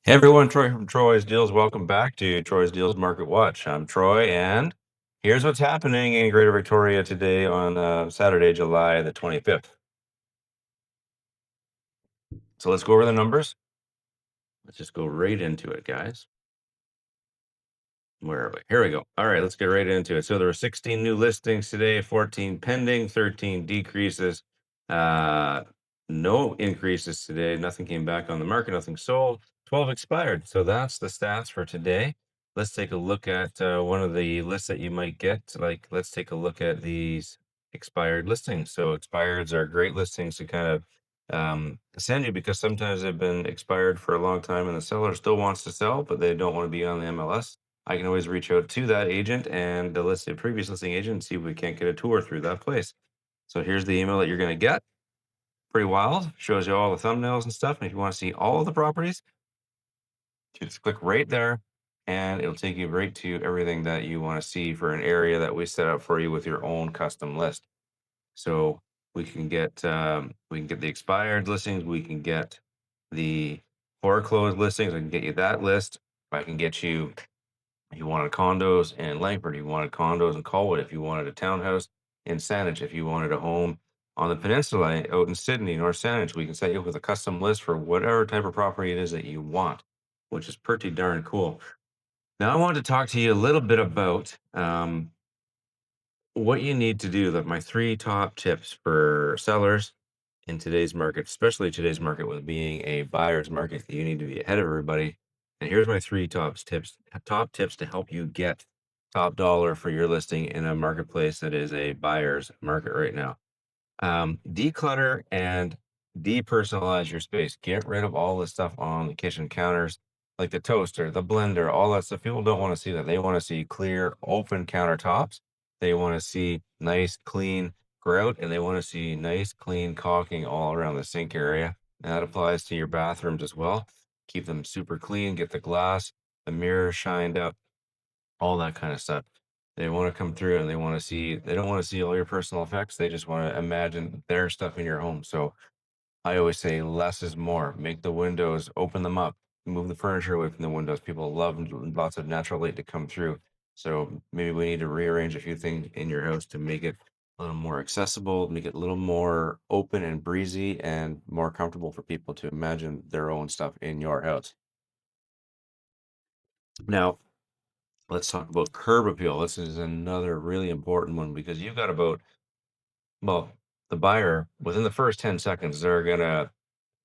Hey everyone, Troy from Troy's Deals. Welcome back to Troy's Deals Market Watch. I'm Troy, and here's what's happening in Greater Victoria today on Saturday, July the 25th. So let's go over the numbers. Let's just go right into it, guys. Where are we? Here we go. All right, let's get right into it. So there were 16 new listings today, 14 pending, 13 decreases, uh, no increases today. Nothing came back on the market, nothing sold. 12 expired. So that's the stats for today. Let's take a look at one of the lists that you might get. Let's take a look at these expired listings. So expireds are great listings to kind of send you because sometimes they've been expired for a long time and the seller still wants to sell, but they don't want to be on the MLS. I can always reach out to that agent and the previous listing agent and see if we can't get a tour through that place. So here's the email that you're going to get. Pretty wild. Shows you all the thumbnails and stuff. And if you want to see all of the properties, you just click right there and it'll take you right to everything that you want to see for an area that we set up for you with your own custom list. So we can get the expired listings, we can get the foreclosed listings, I can get you that list. I can get you if you wanted condos in Langford, you wanted condos in Colwood, if you wanted a townhouse in Saanich, if you wanted a home on the peninsula out in Sydney, North Saanich, we can set you up with a custom list for whatever type of property it is that you want, which is pretty darn cool. Now, I wanted to talk to you a little bit about what you need to do. That my three top tips for sellers in today's market, especially today's market with being a buyer's market, you need to be ahead of everybody. And here's my three top tips to help you get top dollar for your listing in a marketplace that is a buyer's market right now. Declutter and depersonalize your space. Get rid of all the stuff on the kitchen counters, like the toaster, the blender, all that stuff. People don't want to see that. They want to see clear, open countertops. They want to see nice, clean grout, and they want to see nice, clean caulking all around the sink area. And that applies to your bathrooms as well. Keep them super clean. Get the glass, the mirror shined up, all that kind of stuff. They want to come through and they don't want to see all your personal effects. They just want to imagine their stuff in your home. So I always say less is more. Make the windows, open them up, move the furniture away from the windows. People love lots of natural light to come through. So maybe we need to rearrange a few things in your house to make it a little more accessible, make it a little more open and breezy and more comfortable for people to imagine their own stuff in your house. Now, let's talk about curb appeal. This is another really important one because you've got well, the buyer within the first 10 seconds, they're gonna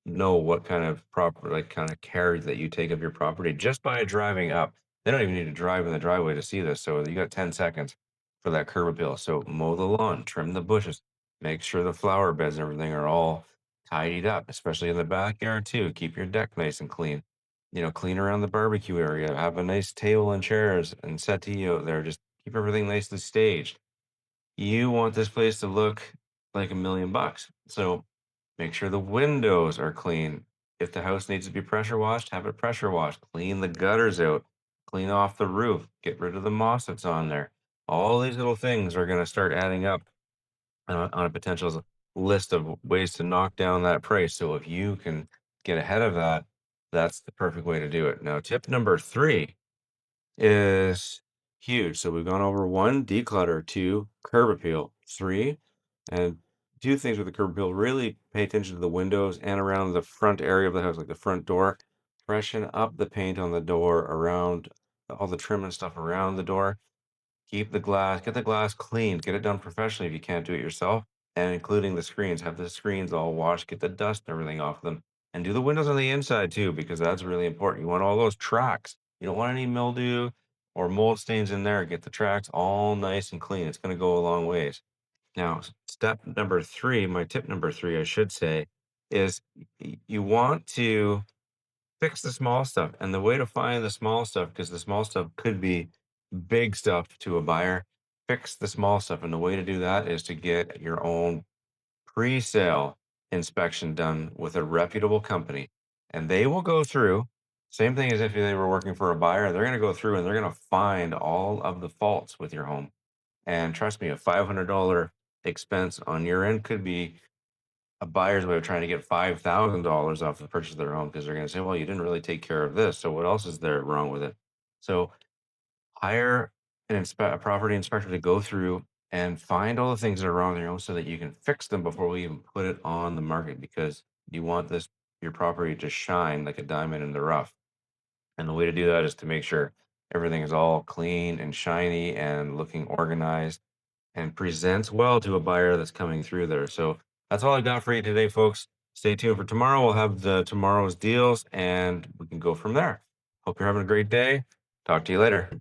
know what kind of proper, like kind of care that you take of your property just by driving up. They don't even need to drive in the driveway to see this. So you got 10 seconds for that curb appeal. So mow the lawn, trim the bushes, make sure the flower beds and everything are all tidied up, especially in the backyard too. Keep your deck nice and clean. Clean around the barbecue area. Have a nice table and chairs and settee out there. Just keep everything nicely staged. You want this place to look like $1,000,000. So make sure the windows are clean. If the house needs to be pressure washed, have it pressure washed. Clean the gutters out. Clean off the roof. Get rid of the moss that's on there. All these little things are going to start adding up on a potential list of ways to knock down that price. So if you can get ahead of that, that's the perfect way to do it. Now, tip number three is huge. So we've gone over one, declutter, two, curb appeal, three, and two things with the curb appeal. Really pay attention to the windows and around the front area of the house, like the front door. Freshen up the paint on the door around all the trim and stuff around the door. Keep the glass, get the glass cleaned, get it done professionally if you can't do it yourself, and including the screens. Have the screens all washed, get the dust and everything off them. And do the windows on the inside too, because that's really important. You want all those tracks. You don't want any mildew or mold stains in there. Get the tracks all nice and clean. It's going to go a long ways. Now, step number three, my tip number three, I should say, is you want to fix the small stuff. And the way to find the small stuff, because the small stuff could be big stuff to a buyer, fix the small stuff. And the way to do that is to get your own pre-sale inspection done with a reputable company. And they will go through, same thing as if they were working for a buyer, they're going to go through and they're going to find all of the faults with your home. And trust me, a $500 expense on your end could be a buyer's way of trying to get $5,000 off the purchase of their home because they're going to say, well, you didn't really take care of this. So what else is there wrong with it? So hire a property inspector to go through and find all the things that are wrong with your home so that you can fix them before we even put it on the market because you want your property to shine like a diamond in the rough. And the way to do that is to make sure everything is all clean and shiny and looking organized and presents well to a buyer that's coming through there. So that's all I got for you today, folks. Stay tuned for tomorrow. We'll have the tomorrow's deals and we can go from there. Hope you're having a great day. Talk to you later.